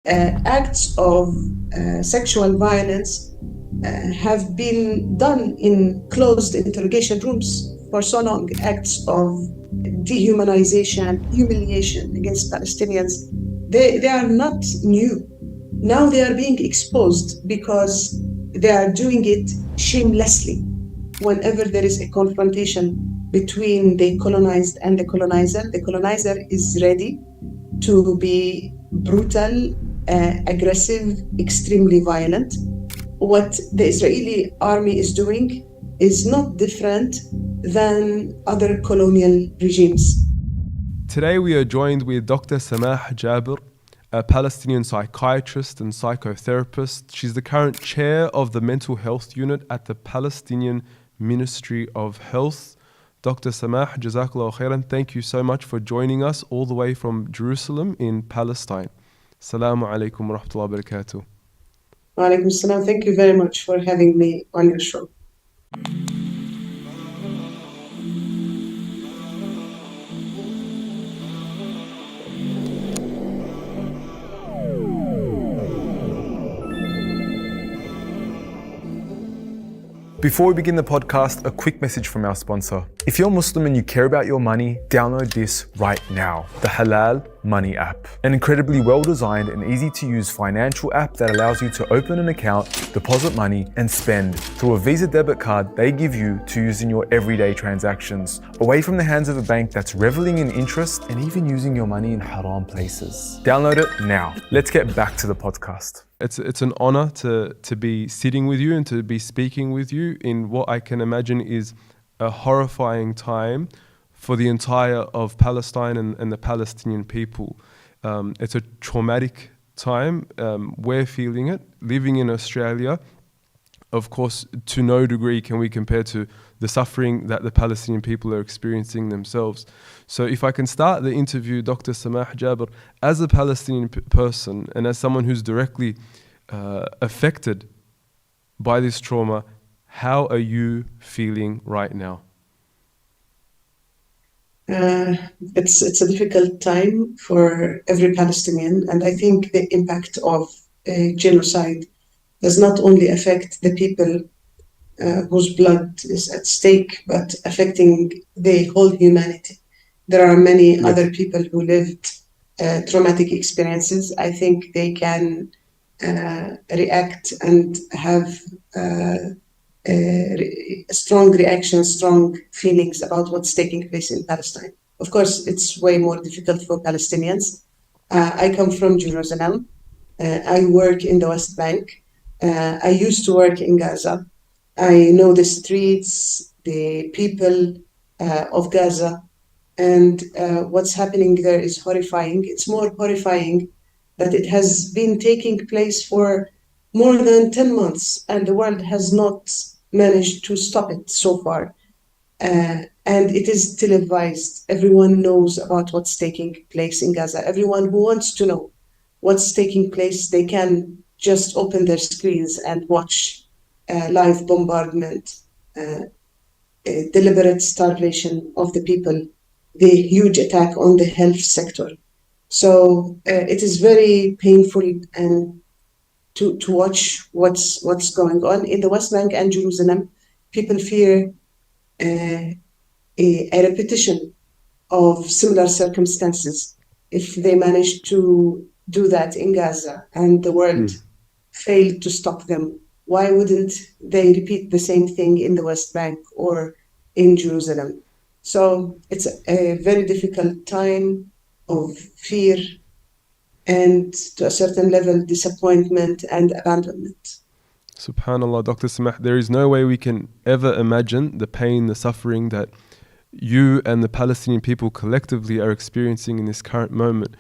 acts of sexual violence have been done in closed interrogation rooms for so long. Acts of dehumanization, humiliation against Palestinians, they are not new. Now they are being exposed because they are doing it shamelessly. Whenever there is a confrontation between the colonized and the colonizer is ready to be brutal, aggressive, extremely violent. What the Israeli army is doing is not different than other colonial regimes. Today we are joined with Dr. Samach Джабр, a Palestinian psychiatrist and psychotherapist. She's the current chair of the mental health unit at the Palestinian Ministry of Health. Dr. Samach, Jazakallah khairan, thank you so much for joining us all the way from Jerusalem in Palestine. Assalamu alaikum wa rahmatullahi wa barakatuh. Wa alaikum assalam. Thank you very much for having me on your show. Before we begin the podcast, a quick message from our sponsor. If you're Muslim and you care about your money, download this right now, the Halal Money app. An incredibly well-designed and easy-to-use financial app that allows you to open an account, deposit money, and spend through a Visa debit card they give you to use in your everyday transactions, away from the hands of a bank that's reveling in interest and even using your money in haram places. Download it now. Let's get back to the podcast. It's an honor to be sitting with you and to be speaking with you in what I can imagine is a horrifying time for the entire of Palestine and the Palestinian people. It's a traumatic time. We're feeling it. Living in Australia, of course, to no degree can we compare to the suffering that the Palestinian people are experiencing themselves. So if I can start the interview, Dr. Samach Джабр, as a Palestinian person and as someone who's directly affected by this trauma, how are you feeling right now? It's a difficult time for every Palestinian, and I think the impact of genocide does not only affect the people whose blood is at stake, but affecting the whole humanity. There are many other people who lived traumatic experiences. I think they can react and have strong reactions, strong feelings about what's taking place in Palestine. Of course, it's way more difficult for Palestinians. I come from Jerusalem. I work in the West Bank. I used to work in Gaza. I know the streets, the people of Gaza, and what's happening there is horrifying. It's more horrifying that it has been taking place for more than 10 months, and the world has not managed to stop it so far. And it is televised. Everyone knows about what's taking place in Gaza. Everyone who wants to know what's taking place, they can just open their screens and watch live bombardment, deliberate starvation of the people, the huge attack on the health sector. So it is very painful and to watch what's going on in the West Bank and Jerusalem. People fear a repetition of similar circumstances if they manage to do that in Gaza and the world failed to stop them. Why wouldn't they repeat the same thing in the West Bank or in Jerusalem? So it's a very difficult time of fear and, to a certain level, disappointment and abandonment. Subhanallah, Dr. Samach, there is no way we can ever imagine the pain, the suffering that you and the Palestinian people collectively are experiencing in this current moment.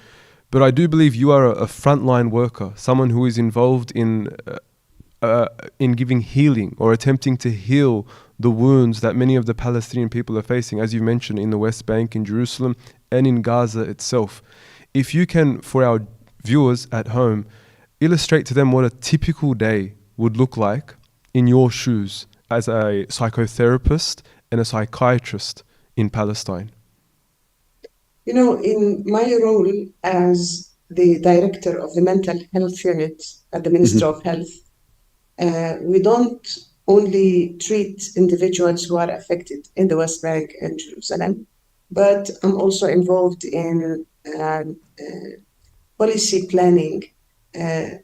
But I do believe you are a frontline worker, someone who is involved in giving healing or attempting to heal the wounds that many of the Palestinian people are facing, as you mentioned, in the West Bank, in Jerusalem, and in Gaza itself. If you can, for our viewers at home, illustrate to them what a typical day would look like in your shoes as a psychotherapist and a psychiatrist in Palestine. You know, in my role as the director of the mental health unit at the Ministry of Health, we don't only treat individuals who are affected in the West Bank and Jerusalem, but I'm also involved in policy planning,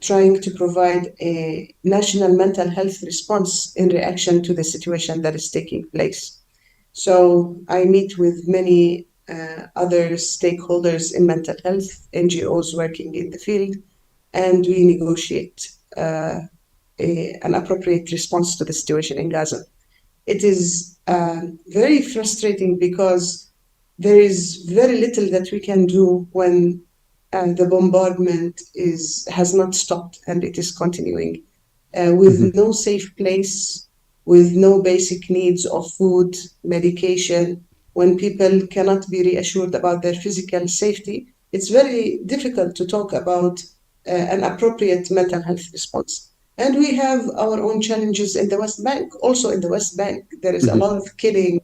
trying to provide a national mental health response in reaction to the situation that is taking place. So I meet with many other stakeholders in mental health, NGOs working in the field, and we negotiate an appropriate response to the situation in Gaza. It is very frustrating because there is very little that we can do when the bombardment has not stopped and it is continuing, with no safe place, with no basic needs of food, medication. When people cannot be reassured about their physical safety, it's very difficult to talk about an appropriate mental health response. And we have our own challenges in the West Bank. Also in the West Bank, there is a lot of killing,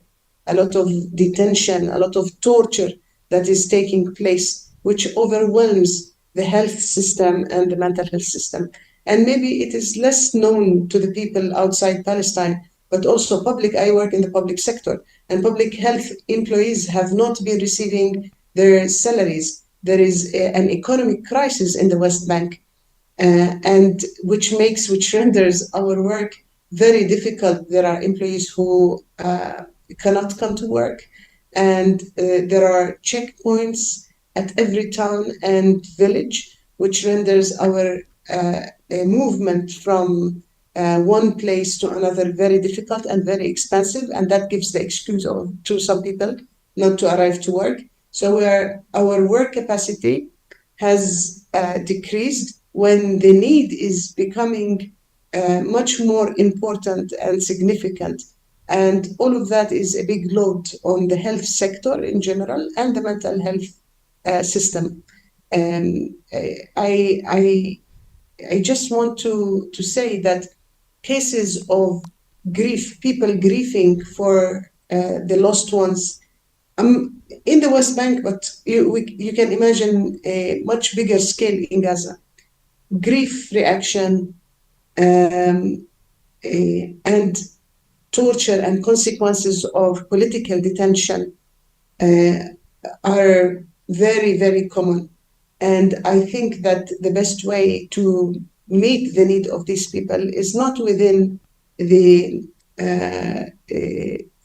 a lot of detention, a lot of torture that is taking place, which overwhelms the health system and the mental health system. And maybe it is less known to the people outside Palestine, but also I work in the public sector, and public health employees have not been receiving their salaries. There is an economic crisis in the West Bank, and which renders our work very difficult. There are employees who cannot come to work, and there are checkpoints at every town and village, which renders our movement from one place to another very difficult and very expensive, and that gives the excuse to some people not to arrive to work. So our work capacity has decreased when the need is becoming much more important and significant. And all of that is a big load on the health sector in general and the mental health system. And I just want to say that cases of grief, people grieving for the lost ones, in the West Bank, but you can imagine a much bigger scale in Gaza. Grief reaction and torture and consequences of political detention are very, very common. And I think that the best way to meet the need of these people is not within the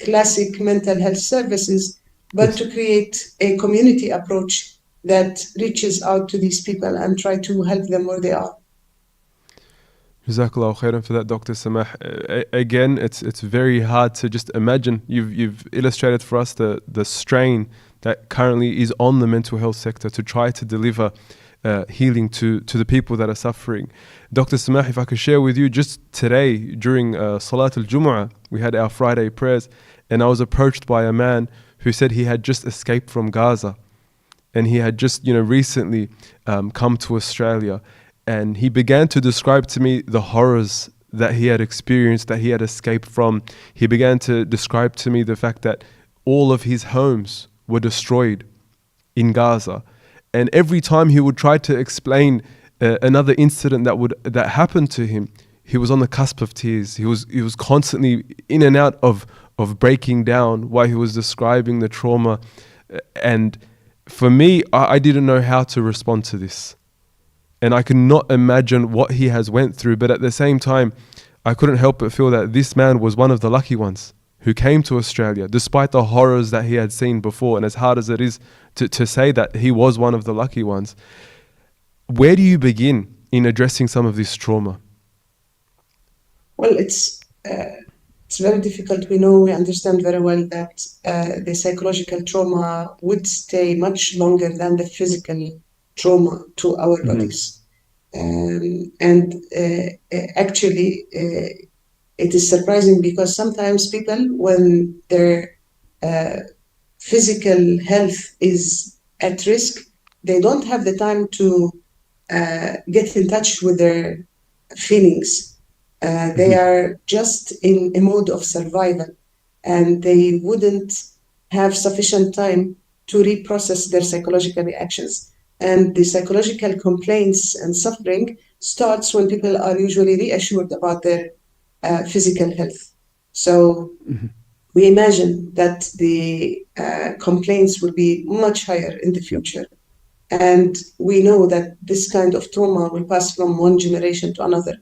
classic mental health services, but to create a community approach that reaches out to these people and try to help them where they are. Jazakallah khairan for that, Dr. Samah. Again, it's very hard to just imagine. You've illustrated for us the strain that currently is on the mental health sector to try to deliver healing to the people that are suffering. Dr. Samah, if I could share with you, just today during Salat al-Jumu'ah, we had our Friday prayers, and I was approached by a man who said he had just escaped from Gaza, and he had just recently come to Australia. And he began to describe to me the horrors that he had experienced, that he had escaped from. He began to describe to me the fact that all of his homes were destroyed in Gaza. And every time he would try to explain another incident that happened to him, he was on the cusp of tears. He was constantly in and out of breaking down while he was describing the trauma. And for me, I didn't know how to respond to this. And I could not imagine what he has went through. But at the same time, I couldn't help but feel that this man was one of the lucky ones who came to Australia, despite the horrors that he had seen before. And as hard as it is to say that he was one of the lucky ones, where do you begin in addressing some of this trauma? Well, it's very difficult. We understand very well that the psychological trauma would stay much longer than the physical trauma to our bodies. Actually, it is surprising because sometimes people, when their physical health is at risk, they don't have the time to get in touch with their feelings. They are just in a mode of survival, and they wouldn't have sufficient time to reprocess their psychological reactions. And the psychological complaints and suffering starts when people are usually reassured about their physical health. So we imagine that the complaints will be much higher in the future. And we know that this kind of trauma will pass from one generation to another.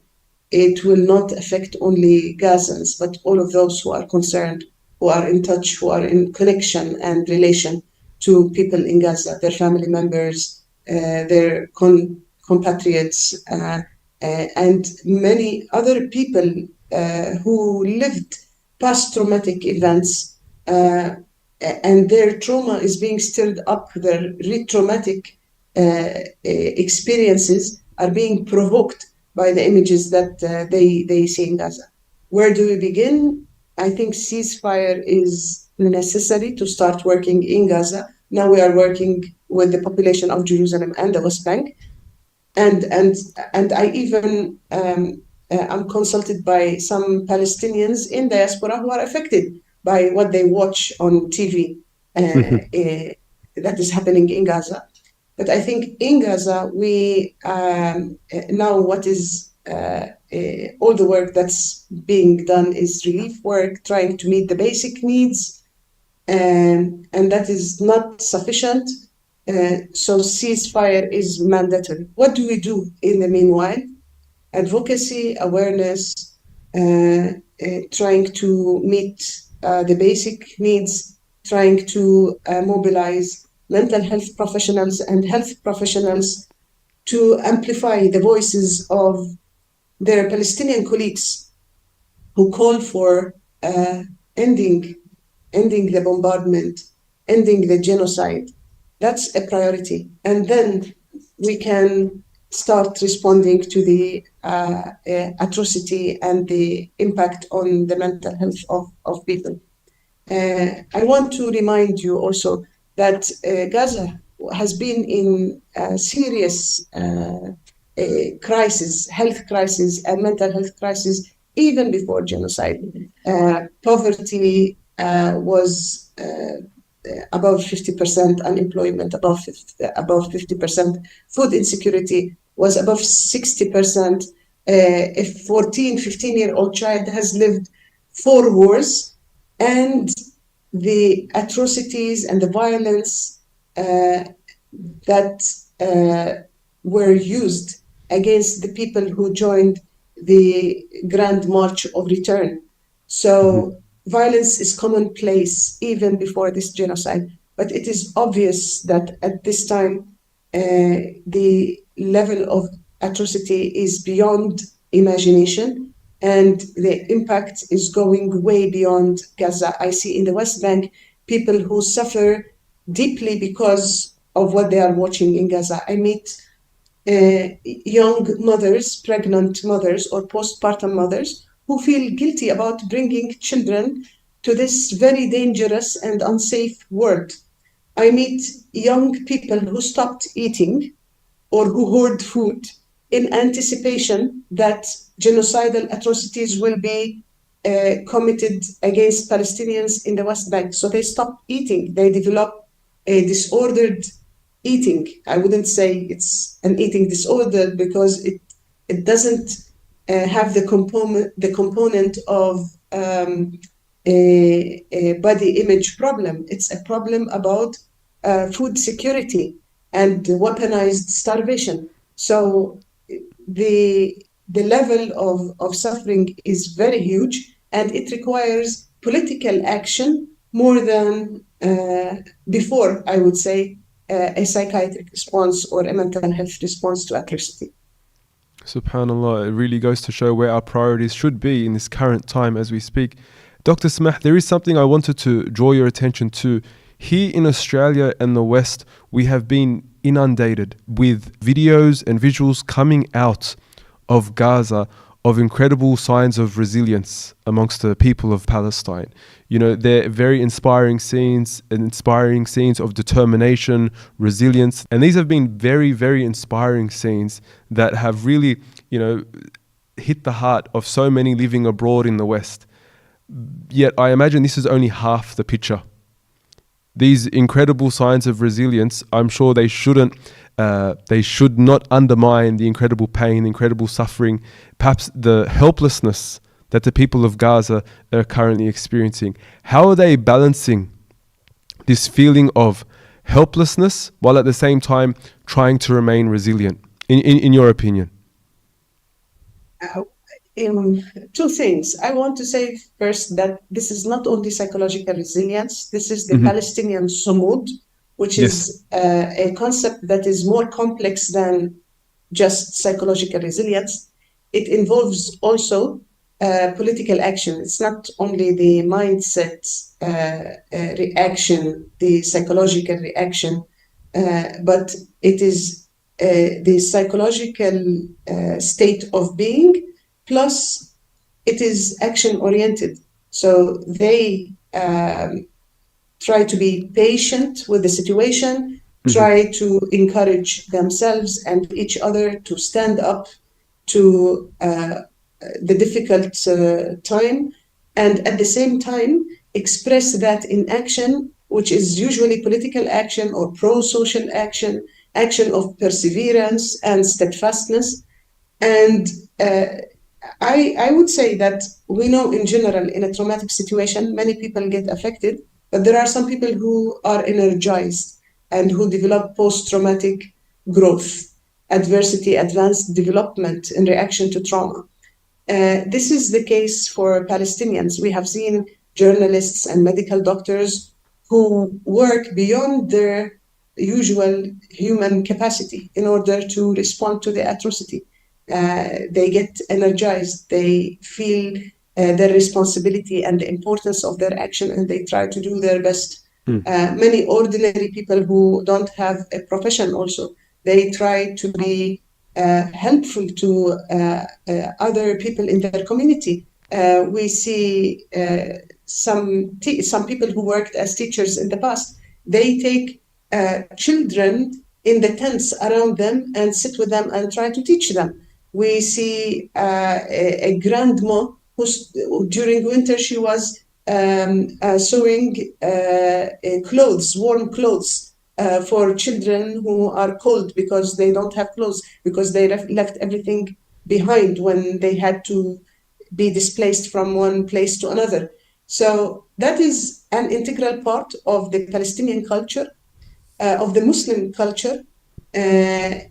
It will not affect only Gazans, but all of those who are concerned, who are in touch, who are in connection and relation to people in Gaza, their family members, their compatriots, and many other people who lived past traumatic events, and their trauma is being stirred up, their re-traumatic experiences are being provoked by the images that they see in Gaza. Where do we begin? I think ceasefire is necessary to start working in Gaza. Now we are working with the population of Jerusalem and the West Bank. And I even am consulted by some Palestinians in diaspora who are affected by what they watch on TV that is happening in Gaza. But I think in Gaza, we now what is all the work that's being done is relief work, trying to meet the basic needs, and that is not sufficient. So ceasefire is mandatory. What do we do in the meanwhile? Advocacy, awareness, trying to meet the basic needs, trying to mobilize mental health professionals and health professionals to amplify the voices of their Palestinian colleagues who call for ending the bombardment, ending the genocide. That's a priority. And then we can start responding to the atrocity and the impact on the mental health of people. I want to remind you also that Gaza has been in a serious crisis, health crisis and mental health crisis even before genocide. Poverty was above 50%, unemployment above 50%, food insecurity was above 60%. A 14, 15-year-old child has lived 4 wars, and the atrocities and the violence that were used against the people who joined the Grand March of Return. So violence is commonplace even before this genocide, but it is obvious that at this time the level of atrocity is beyond imagination, and the impact is going way beyond Gaza. I see in the West Bank people who suffer deeply because of what they are watching in Gaza. I meet young mothers, pregnant mothers or postpartum mothers who feel guilty about bringing children to this very dangerous and unsafe world. I meet young people who stopped eating or who hoard food in anticipation that genocidal atrocities will be committed against Palestinians in the West Bank. So they stop eating. They develop a disordered eating. I wouldn't say it's an eating disorder because it doesn't have the component of a body image problem. It's a problem about food security and weaponized starvation. So the level of suffering is very huge, and it requires political action more than before, I would say, a psychiatric response or a mental health response to atrocity. SubhanAllah, it really goes to show where our priorities should be in this current time as we speak. Dr. Samah, there is something I wanted to draw your attention to. Here in Australia and the West, we have been inundated with videos and visuals coming out of Gaza of incredible signs of resilience amongst the people of Palestine. You know, they're very inspiring scenes of determination, resilience. And these have been very, very inspiring scenes that have really, you know, hit the heart of so many living abroad in the West. Yet I imagine this is only half the picture. these incredible signs of resilience, I'm sure they should not undermine the incredible pain, the incredible suffering, perhaps the helplessness that the people of Gaza are currently experiencing. How are they balancing this feeling of helplessness while at the same time trying to remain resilient, in your opinion? Two things. I want to say first that this is not only psychological resilience, this is the Palestinian sumud, which is a concept that is more complex than just psychological resilience. It involves also political action. It's not only the mindset reaction, the psychological reaction, but it is the psychological state of being, plus it is action-oriented. So they try to be patient with the situation, try to encourage themselves and each other to stand up to the difficult time, and at the same time express that in action, which is usually political action or pro-social action, action of perseverance and steadfastness. And I would say that we know in general in a traumatic situation, many people get affected, but there are some people who are energized and who develop post-traumatic growth, adversity, advanced development in reaction to trauma. This is the case for Palestinians. We have seen journalists and medical doctors who work beyond their usual human capacity in order to respond to the atrocity. They get energized, they feel their responsibility and the importance of their action, and they try to do their best. Many ordinary people who don't have a profession also, they try to be helpful to other people in their community. We see some people who worked as teachers in the past, they take children in the tents around them and sit with them and try to teach them. We see a grandma who during winter she was sewing clothes, warm clothes for children who are cold because they don't have clothes, because they left everything behind when they had to be displaced from one place to another. So that is an integral part of the Palestinian culture, of the Muslim culture, and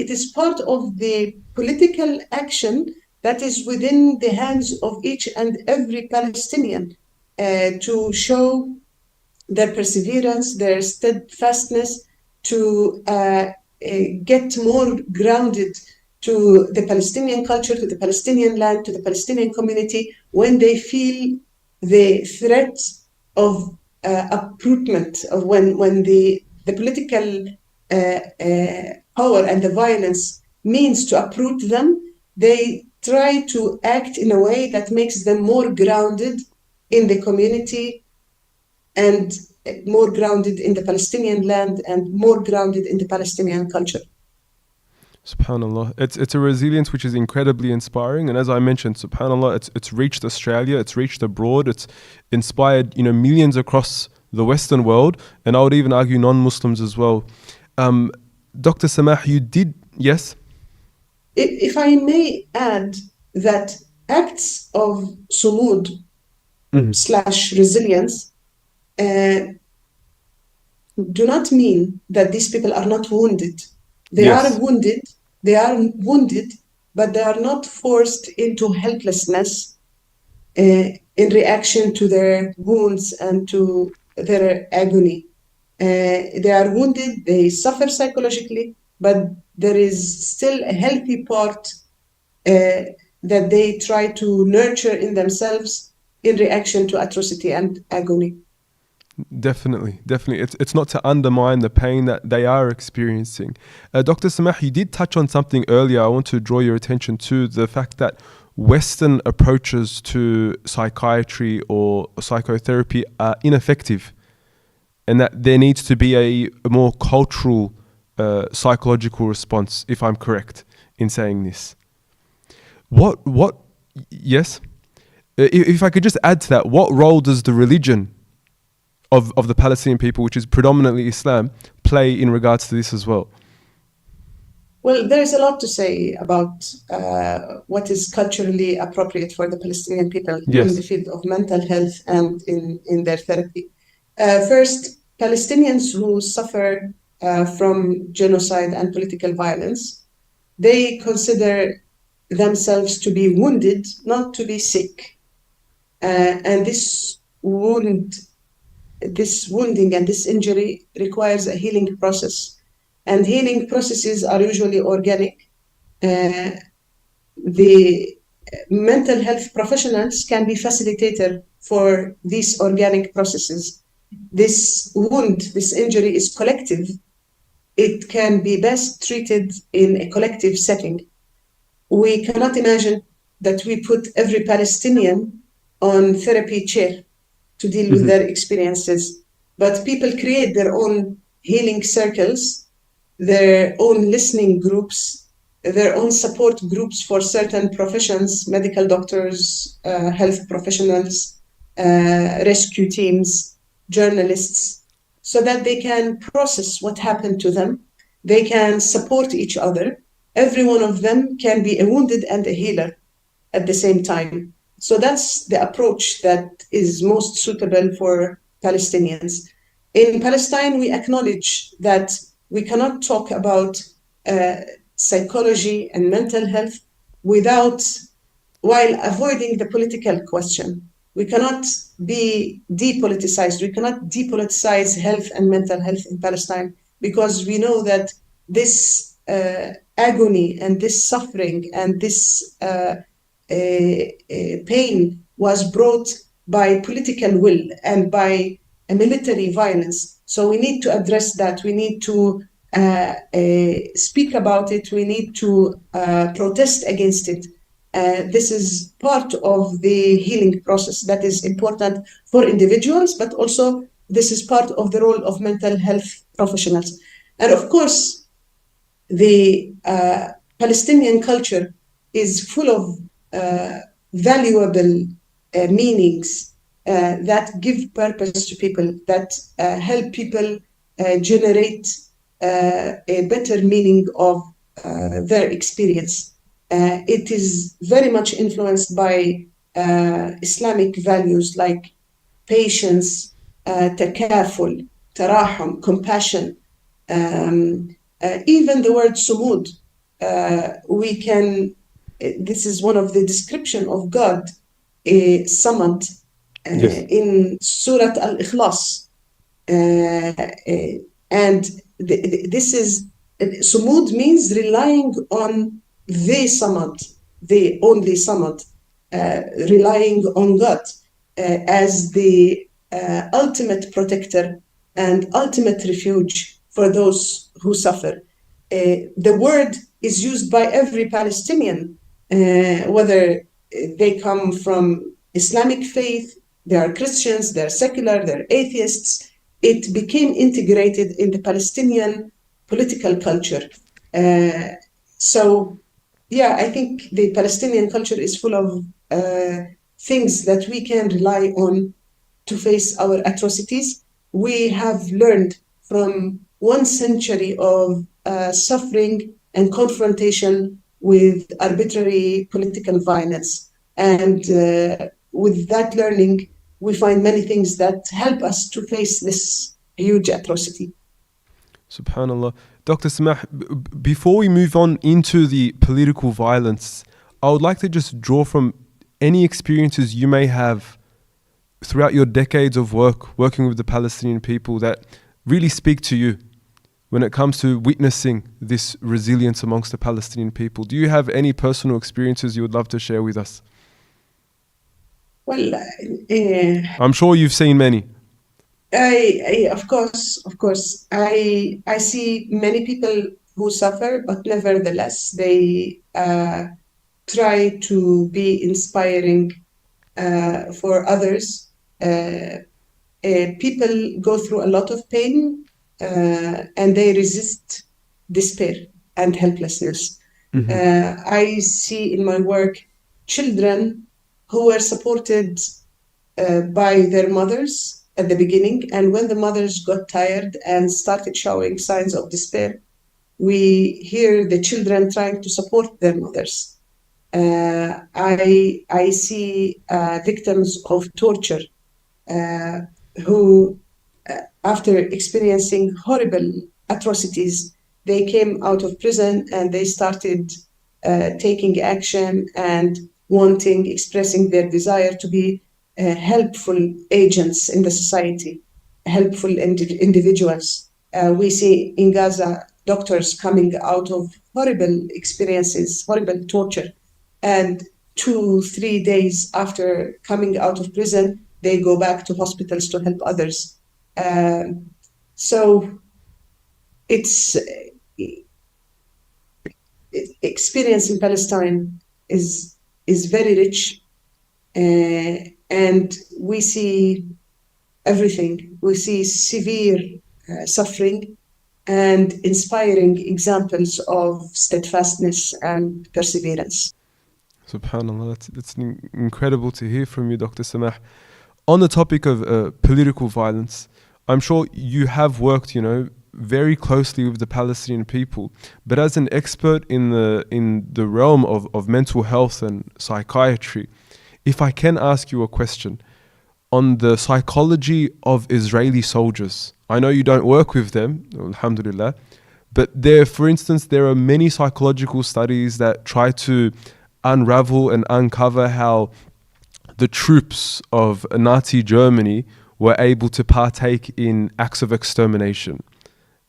it is part of the political action that is within the hands of each and every Palestinian to show their perseverance, their steadfastness, to get more grounded to the Palestinian culture, to the Palestinian land, to the Palestinian community, when they feel the threat of uprootment, of when the political power and the violence means to uproot them, they try to act in a way that makes them more grounded in the community and more grounded in the Palestinian land and more grounded in the Palestinian culture. SubhanAllah. It's a resilience which is incredibly inspiring, and as I mentioned, SubhanAllah, it's reached Australia, it's reached abroad, it's inspired millions across the Western world, and I would even argue non-Muslims as well. Dr. Samah, you did, yes? If I may add that acts of sumud / resilience do not mean that these people are not wounded. They are wounded, but they are not forced into helplessness in reaction to their wounds and to their agony. They are wounded, they suffer psychologically, but there is still a healthy part that they try to nurture in themselves in reaction to atrocity and agony. Definitely. It's not to undermine the pain that they are experiencing. Dr. Samah, you did touch on something earlier. I want to draw your attention to the fact that Western approaches to psychiatry or psychotherapy are ineffective, and that there needs to be a more cultural psychological response, if I'm correct in saying this. Yes? If I could just add to that, what role does the religion of the Palestinian people, which is predominantly Islam, play in regards to this as well? Well, there is a lot to say about what is culturally appropriate for the Palestinian people Yes. in the field of mental health and in their therapy. First, Palestinians who suffer from genocide and political violence, they consider themselves to be wounded, not to be sick. And this wounding and this injury requires a healing process. And healing processes are usually organic. The mental health professionals can be facilitator for these organic processes. This wound, this injury is collective. It can be best treated in a collective setting. We cannot imagine that we put every Palestinian on therapy chair to deal with their experiences, but people create their own healing circles, their own listening groups, their own support groups for certain professions, medical doctors, health professionals, rescue teams, journalists, so that they can process what happened to them. They can support each other. Every one of them can be a wounded and a healer at the same time. So that's the approach that is most suitable for Palestinians. In Palestine, we acknowledge that we cannot talk about psychology and mental health while avoiding the political question. We cannot be depoliticized. We cannot depoliticize health and mental health in Palestine, because we know that this agony and this suffering and this pain was brought by political will and by a military violence. So we need to address that. We need to speak about it. We need to protest against it. This is part of the healing process that is important for individuals, but also this is part of the role of mental health professionals. And of course, the Palestinian culture is full of valuable meanings that give purpose to people, that help people generate a better meaning of their experience. It is very much influenced by Islamic values like patience, takaful, tarahum, compassion. Even the word sumud, this is one of the description of God, Samad, in Surah Al-Ikhlas. And this is, sumud means relying on the Samad, the only Samad, relying on God as the ultimate protector and ultimate refuge for those who suffer. The word is used by every Palestinian, whether they come from Islamic faith, they are Christians, they're secular, they're atheists. It became integrated in the Palestinian political culture. So, yeah, I think the Palestinian culture is full of things that we can rely on to face our atrocities. We have learned from 1 century of suffering and confrontation with arbitrary political violence. And with that learning, we find many things that help us to face this huge atrocity. Subhanallah. Dr. Samah, before we move on into the political violence, I would like to just draw from any experiences you may have throughout your decades of working with the Palestinian people that really speak to you when it comes to witnessing this resilience amongst the Palestinian people. Do you have any personal experiences you would love to share with us? Well, I'm sure you've seen many. Of course. I see many people who suffer, but nevertheless, they try to be inspiring for others. People go through a lot of pain and they resist despair and helplessness. I see in my work children who were supported by their mothers at the beginning. And when the mothers got tired and started showing signs of despair, we hear the children trying to support their mothers. I see victims of torture who, after experiencing horrible atrocities, they came out of prison and they started taking action and expressing their desire to be helpful agents in the society, helpful individuals. We see in Gaza doctors coming out of horrible experiences, horrible torture, and 2-3 days after coming out of prison, they go back to hospitals to help others. So it's experience in Palestine is very rich, and we see everything. We see severe suffering and inspiring examples of steadfastness and perseverance. SubhanAllah, that's incredible to hear from you, Dr. Samah. On the topic of political violence, I'm sure you have worked, very closely with the Palestinian people. But as an expert in the realm of mental health and psychiatry, if I can ask you a question on the psychology of Israeli soldiers. I know you don't work with them, alhamdulillah, but for instance, there are many psychological studies that try to unravel and uncover how the troops of Nazi Germany were able to partake in acts of extermination.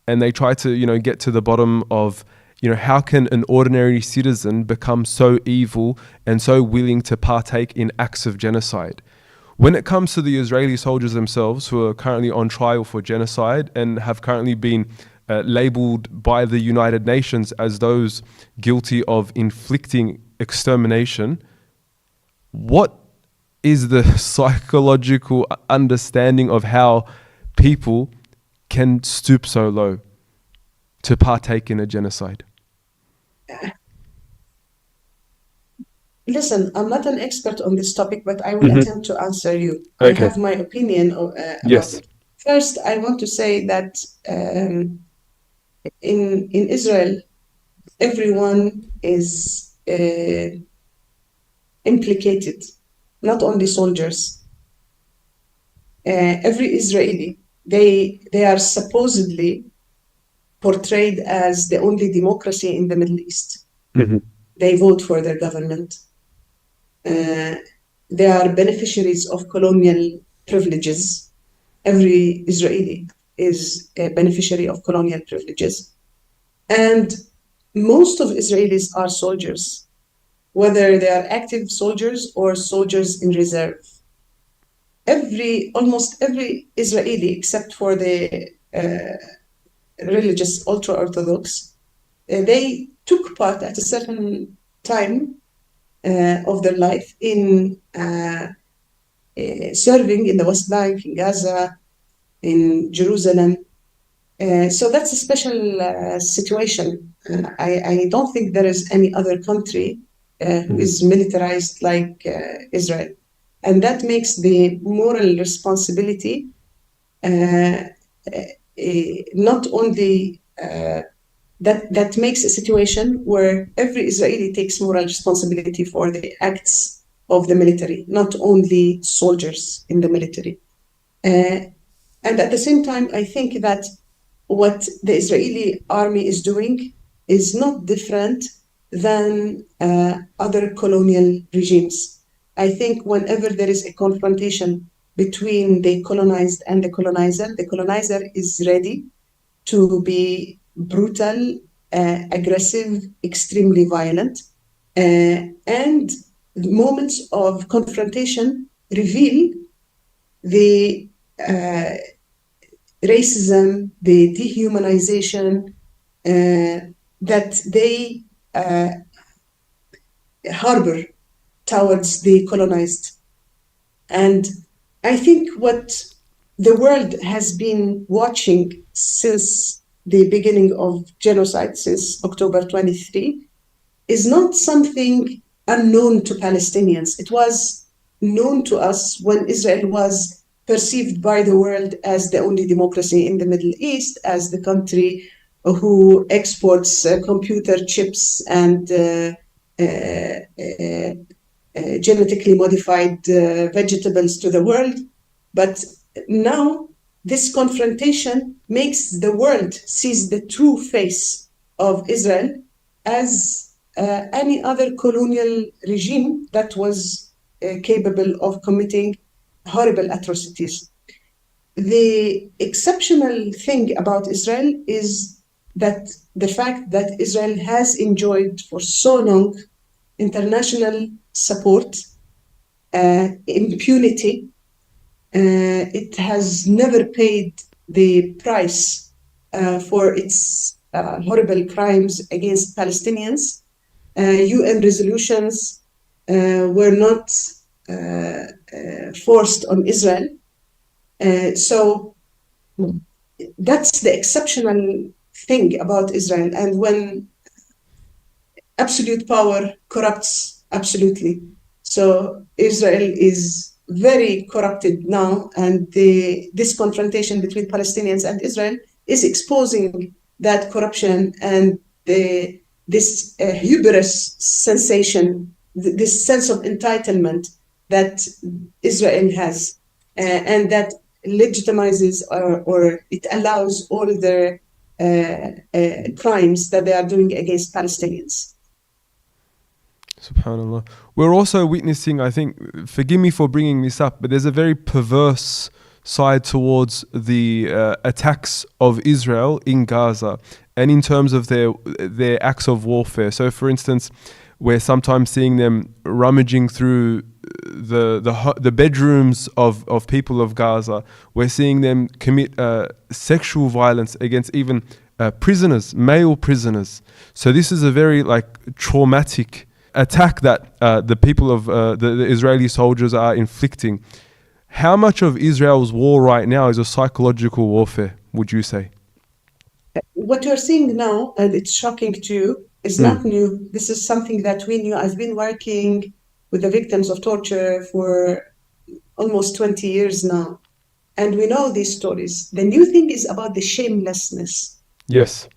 And they try to, get to the bottom of, how can an ordinary citizen become so evil and so willing to partake in acts of genocide? When it comes to the Israeli soldiers themselves, who are currently on trial for genocide and have currently been labeled by the United Nations as those guilty of inflicting extermination, what is the psychological understanding of how people can stoop so low to partake in a genocide? Listen, I'm not an expert on this topic, but I will attempt to answer you. Okay. I have my opinion about Yes. it. First, I want to say that in Israel, everyone is implicated, not only soldiers. Every Israeli, they are supposedly portrayed as the only democracy in the Middle East. Mm-hmm. They vote for their government. They are beneficiaries of colonial privileges. Every Israeli is a beneficiary of colonial privileges. And most of Israelis are soldiers, whether they are active soldiers or soldiers in reserve. Almost every Israeli, except for the religious ultra-Orthodox, they took part at a certain time of their life in serving in the West Bank, in Gaza, in Jerusalem. So that's a special situation. I don't think there is any other country who is militarized like Israel. And that makes the moral responsibility not only that makes a situation where every Israeli takes moral responsibility for the acts of the military, not only soldiers in the military. And at the same time, I think that what the Israeli army is doing is not different than other colonial regimes. I think whenever there is a confrontation between the colonized and the colonizer is ready to be brutal, aggressive, extremely violent, and moments of confrontation reveal the racism, the dehumanization that they harbor towards the colonized. And I think what the world has been watching since the beginning of genocide, since October 23, is not something unknown to Palestinians. It was known to us when Israel was perceived by the world as the only democracy in the Middle East, as the country who exports computer chips and genetically modified vegetables to the world. But now this confrontation makes the world sees the true face of Israel as any other colonial regime that was capable of committing horrible atrocities. The exceptional thing about Israel is that the fact that Israel has enjoyed for so long international support, impunity. It has never paid the price for its horrible crimes against Palestinians. UN resolutions were not forced on Israel. So that's the exceptional thing about Israel. And when absolute power corrupts absolutely, so Israel is very corrupted now, and this confrontation between Palestinians and Israel is exposing that corruption and this hubris sensation, this sense of entitlement that Israel has, and that legitimizes or it allows all the crimes that they are doing against Palestinians. Subhanallah. We're also witnessing, I think, forgive me for bringing this up, but there's a very perverse side towards the attacks of Israel in Gaza and in terms of their acts of warfare. So, for instance, we're sometimes seeing them rummaging through the bedrooms of people of Gaza. We're seeing them commit sexual violence against even prisoners, male prisoners. So this is a very traumatic attack that the people of the Israeli soldiers are inflicting. How much of Israel's war right now is a psychological warfare, would you say? What you're seeing now, and it's shocking to you, is not new. This is something that we knew. I've been working with the victims of torture for almost 20 years now, and we know these stories. The new thing is about the shamelessness. Yes.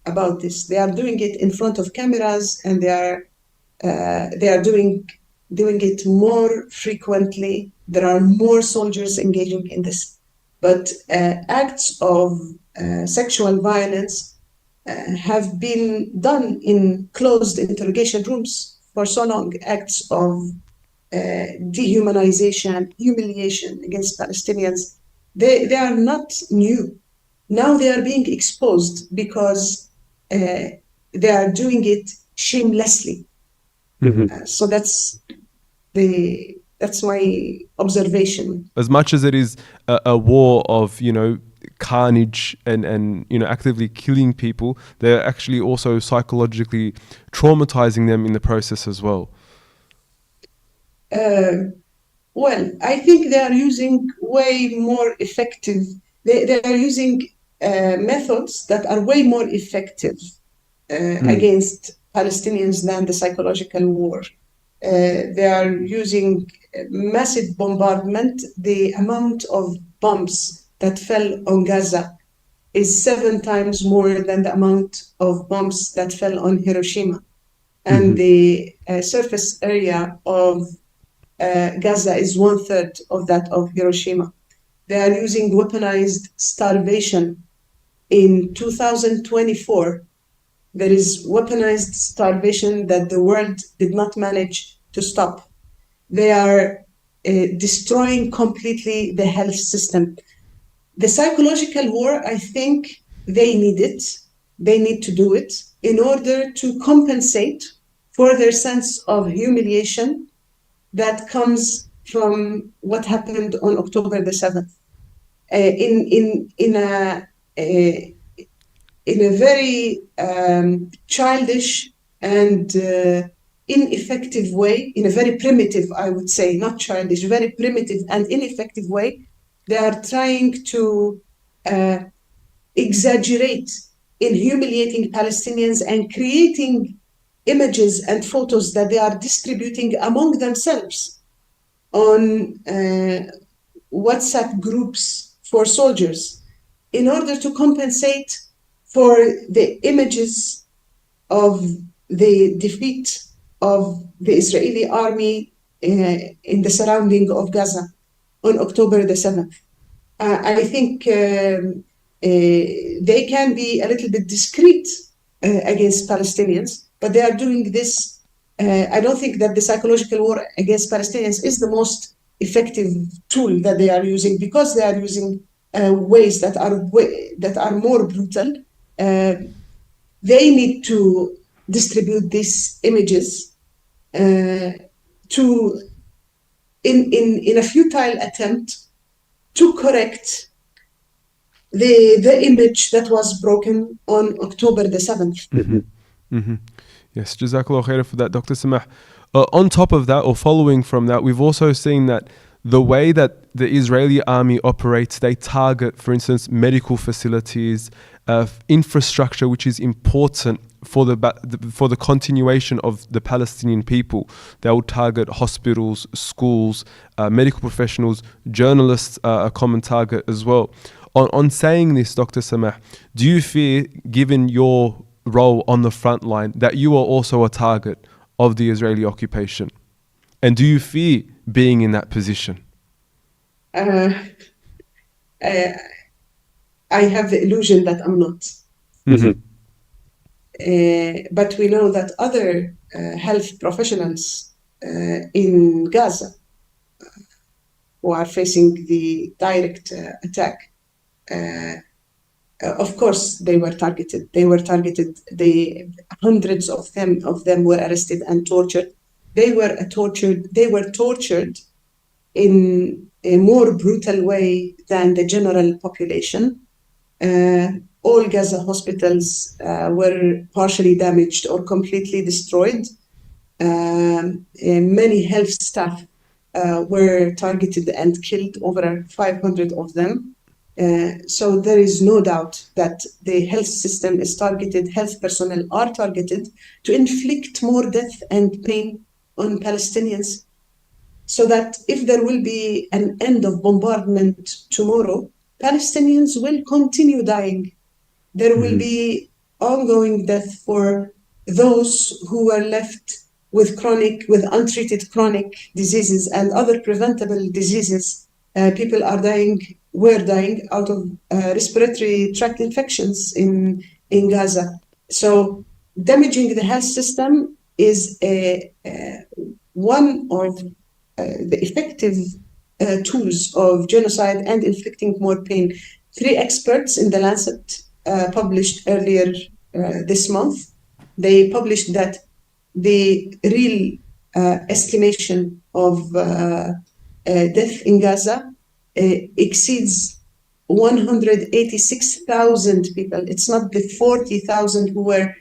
About this. They are doing it in front of cameras, and they are doing it more frequently. There are more soldiers engaging in this. But acts of sexual violence have been done in closed interrogation rooms for so long. Acts of dehumanization, humiliation against Palestinians, they are not new. Now they are being exposed because they are doing it shamelessly. Mm-hmm. So that's my observation. As much as it is a war of, carnage and actively killing people, they're actually also psychologically traumatizing them in the process as well. Well, I think they are using way more effective. They are using methods that are way more effective against Palestinians than the psychological war. They are using massive bombardment. The amount of bombs that fell on Gaza is 7 times more than the amount of bombs that fell on Hiroshima. And the surface area of Gaza is 1/3 of that of Hiroshima. They are using weaponized starvation. In 2024, there is weaponized starvation that the world did not manage to stop. They are destroying completely the health system. The psychological war, I think they need it. They need to do it in order to compensate for their sense of humiliation that comes from what happened on October the 7th. In a very childish and ineffective way, in a very primitive, I would say, not childish, very primitive and ineffective way, they are trying to exaggerate in humiliating Palestinians and creating images and photos that they are distributing among themselves on WhatsApp groups for soldiers in order to compensate for the images of the defeat of the Israeli army in the surrounding of Gaza on October the 7th. I think they can be a little bit discreet against Palestinians, but they are doing this. I don't think that the psychological war against Palestinians is the most effective tool that they are using, because they are using ways that are more brutal. They need to distribute these images in a futile attempt to correct the image that was broken on October the 7th. Mm-hmm. Mm-hmm. Yes, Jazakallah khair for that, Dr. Samah. On top of that, or following from that, we've also seen that the way that the Israeli army operates, they target, for instance, medical facilities, infrastructure, which is important for the continuation of the Palestinian people. They will target hospitals, schools, medical professionals, journalists are a common target as well. On saying this, Dr. Samah, do you fear, given your role on the front line, that you are also a target of the Israeli occupation? And do you fear being in that position? I have the illusion that I'm not. Mm-hmm. But we know that other health professionals in Gaza who are facing the direct attack, of course, they were targeted. The hundreds of them were arrested and tortured. They were tortured in a more brutal way than the general population. All Gaza hospitals were partially damaged or completely destroyed. Many health staff were targeted and killed, over 500 of them. So there is no doubt that the health system is targeted, health personnel are targeted to inflict more death and pain on Palestinians, so that if there will be an end of bombardment tomorrow, Palestinians will continue dying. There will be ongoing death for those who were left with untreated chronic diseases and other preventable diseases. People were dying out of respiratory tract infections in Gaza. So damaging the health system is one of the effective tools of genocide and inflicting more pain. 3 experts in The Lancet published earlier this month. They published that the real estimation of death in Gaza exceeds 186,000 people. It's not the 40,000 who were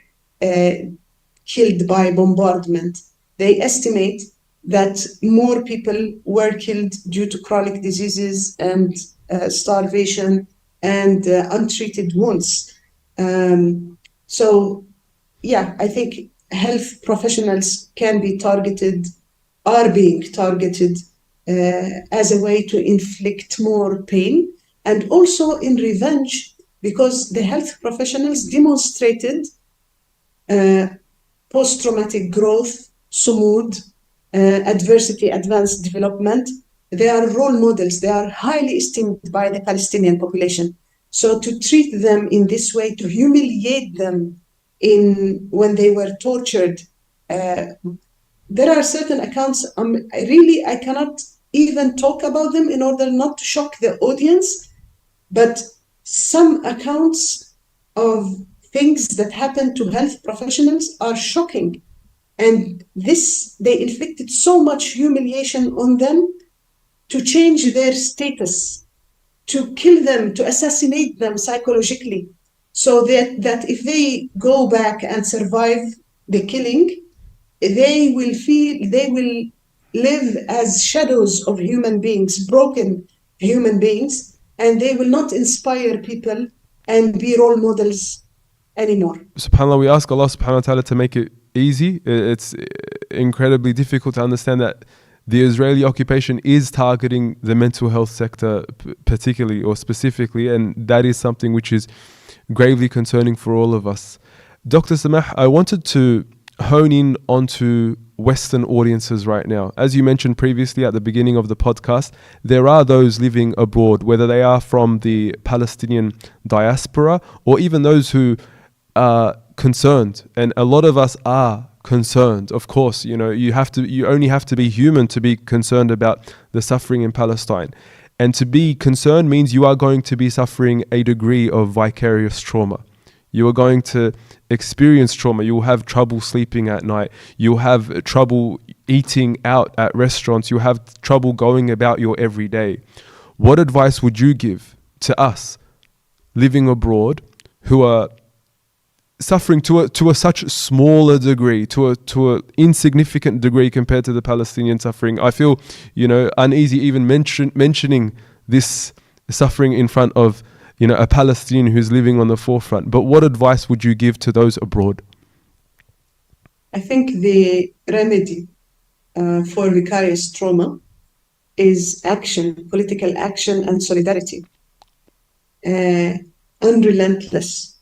killed by bombardment. They estimate that more people were killed due to chronic diseases and starvation and untreated wounds. So, yeah, I think health professionals are being targeted as a way to inflict more pain, and also in revenge, because the health professionals demonstrated post-traumatic growth, sumud, adversity, advanced development. They are role models. They are highly esteemed by the Palestinian population. So to treat them in this way, to humiliate them when they were tortured, there are certain accounts, I cannot even talk about them in order not to shock the audience, but some accounts of things that happen to health professionals are shocking. And they inflicted so much humiliation on them to change their status, to kill them, to assassinate them psychologically, so that if they go back and survive the killing, they will live as shadows of human beings, broken human beings, and they will not inspire people and be role models anymore. SubhanAllah, we ask Allah subhanahu wa ta'ala to make it easy. It's incredibly difficult to understand that the Israeli occupation is targeting the mental health sector particularly or specifically, and that is something which is gravely concerning for all of us. Dr. Samach, I wanted to hone in onto Western audiences right now. As you mentioned previously at the beginning of the podcast, there are those living abroad, whether they are from the Palestinian diaspora or even those who are concerned, and a lot of us are concerned. Of course, you only have to be human to be concerned about the suffering in Palestine. And to be concerned means you are going to be suffering a degree of vicarious trauma. You are going to experience trauma. You will have trouble sleeping at night. You'll have trouble eating out at restaurants. You'll have trouble going about your everyday. What advice would you give to us living abroad who are suffering to a such smaller degree, to a insignificant degree compared to the Palestinian suffering? I feel, uneasy even mentioning this suffering in front of, a Palestinian who's living on the forefront. But what advice would you give to those abroad? I think the remedy for vicarious trauma is action, political action and solidarity. Unrelentless.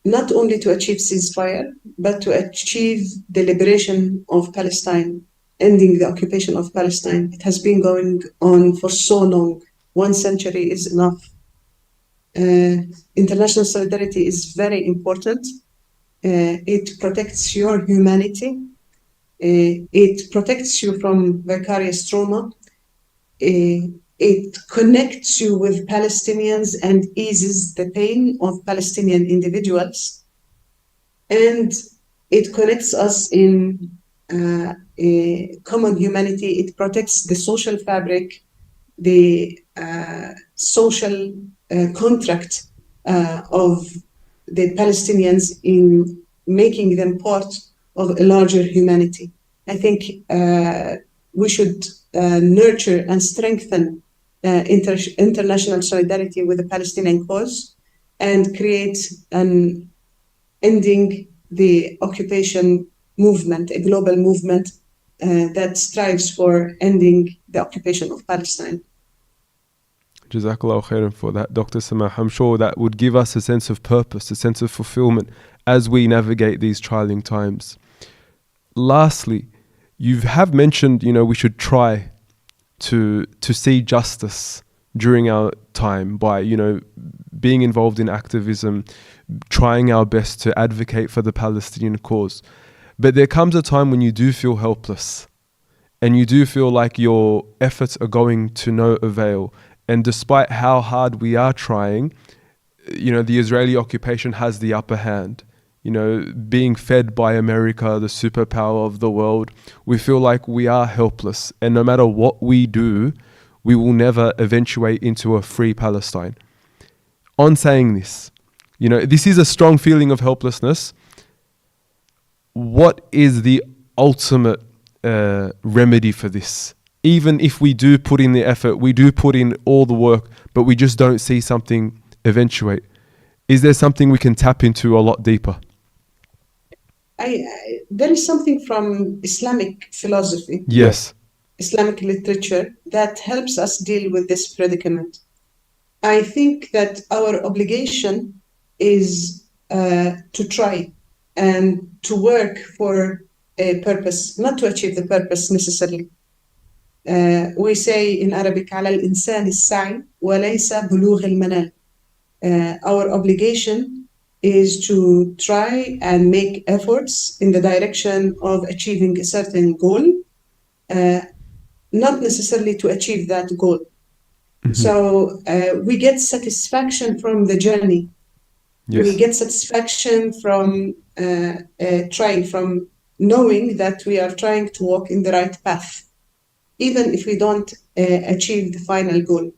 Not only to achieve ceasefire, but to achieve the liberation of Palestine, ending the occupation of Palestine. It has been going on for so long. 1 century is enough. International solidarity is very important. It protects your humanity. It protects you from vicarious trauma. It connects you with Palestinians and eases the pain of Palestinian individuals. And it connects us in a common humanity. It protects the social fabric, the social contract of the Palestinians in making them part of a larger humanity. I think we should nurture and strengthen international solidarity with the Palestinian cause and create an ending the occupation movement, a global movement that strives for ending the occupation of Palestine. Jazakallah khairan for that, Dr. Samah. I'm sure that would give us a sense of purpose, a sense of fulfillment as we navigate these trying times. Lastly, you have mentioned, we should try to see justice during our time by, being involved in activism, trying our best to advocate for the Palestinian cause. But there comes a time when you do feel helpless and you do feel like your efforts are going to no avail. And despite how hard we are trying, the Israeli occupation has the upper hand. Being fed by America, the superpower of the world, we feel like we are helpless. And no matter what we do, we will never eventuate into a free Palestine. On saying this, this is a strong feeling of helplessness. What is the ultimate remedy for this? Even if we do put in the effort, we do put in all the work, but we just don't see something eventuate. Is there something we can tap into a lot deeper? There is something from Islamic philosophy, yes, Islamic literature that helps us deal with this predicament. I think that our obligation is to try and to work for a purpose, not to achieve the purpose necessarily. We say in Arabic, على الإنسان السعي وليس بلوغ المنال. Our obligation is to try and make efforts in the direction of achieving a certain goal, not necessarily to achieve that goal. Mm-hmm. So we get satisfaction from the journey. Yes. We get satisfaction from trying, from knowing that we are trying to walk in the right path, even if we don't achieve the final goal.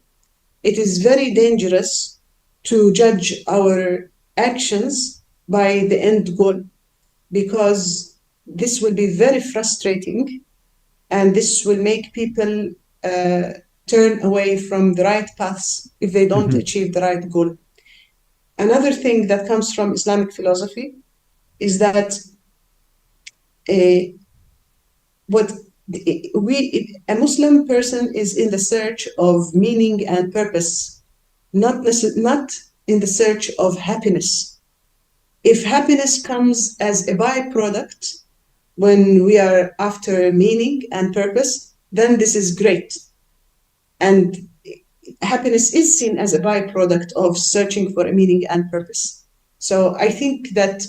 It is very dangerous to judge our actions by the end goal, because this will be very frustrating and this will make people turn away from the right paths if they don't achieve the right goal. Another thing that comes from Islamic philosophy is that what a Muslim person is in the search of meaning and purpose, not in the search of happiness. If happiness comes as a byproduct when we are after meaning and purpose, then this is great. And happiness is seen as a byproduct of searching for a meaning and purpose. So I think that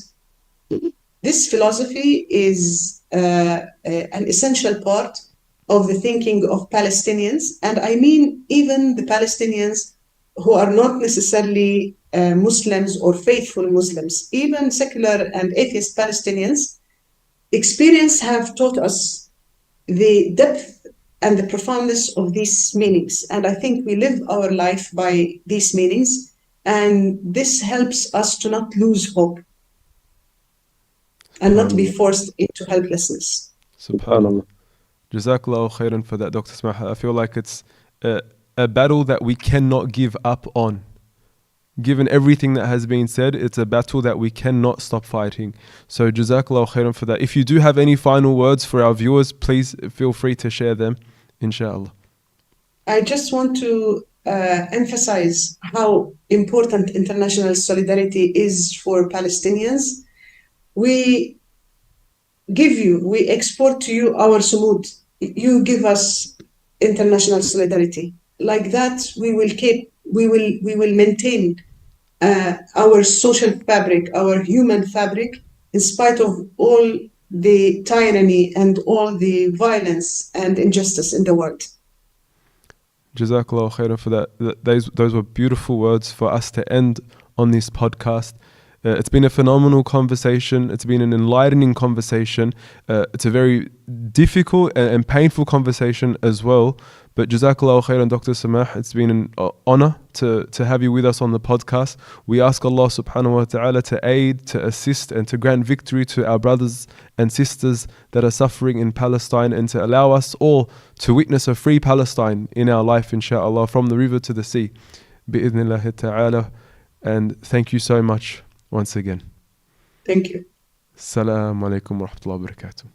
this philosophy is an essential part of the thinking of Palestinians. And I mean even the Palestinians who are not necessarily Muslims or faithful Muslims, even secular and atheist Palestinians. Experience have taught us the depth and the profoundness of these meanings. And I think we live our life by these meanings. And this helps us to not lose hope and not be forced into helplessness. SubhanAllah. Jazakallahu khairan for that, Dr. Samah. I feel like it's a battle that we cannot give up on. Given everything that has been said, it's a battle that we cannot stop fighting. So Jazakallahu khairan for that. If you do have any final words for our viewers, please feel free to share them, inshallah. I just want to emphasize how important international solidarity is for Palestinians. We export to you our sumud. You give us international solidarity. Like that, we will maintain our social fabric, our human fabric, in spite of all the tyranny and all the violence and injustice in the world. Jazakallahu khairan for that. Those were beautiful words for us to end on this podcast. It's been a phenomenal conversation. It's been an enlightening conversation. It's a very difficult and painful conversation as well. But Jazakallahu khairan, Dr. Samah. It's been an honor to have you with us on the podcast. We ask Allah subhanahu wa ta'ala to aid, to assist, and to grant victory to our brothers and sisters that are suffering in Palestine, and to allow us all to witness a free Palestine in our life, inshaAllah, from the river to the sea. Bi'idhnillahi ta'ala. And thank you so much once again. Thank you. Assalamu alaikum wa rahmatullahi wa barakatuh.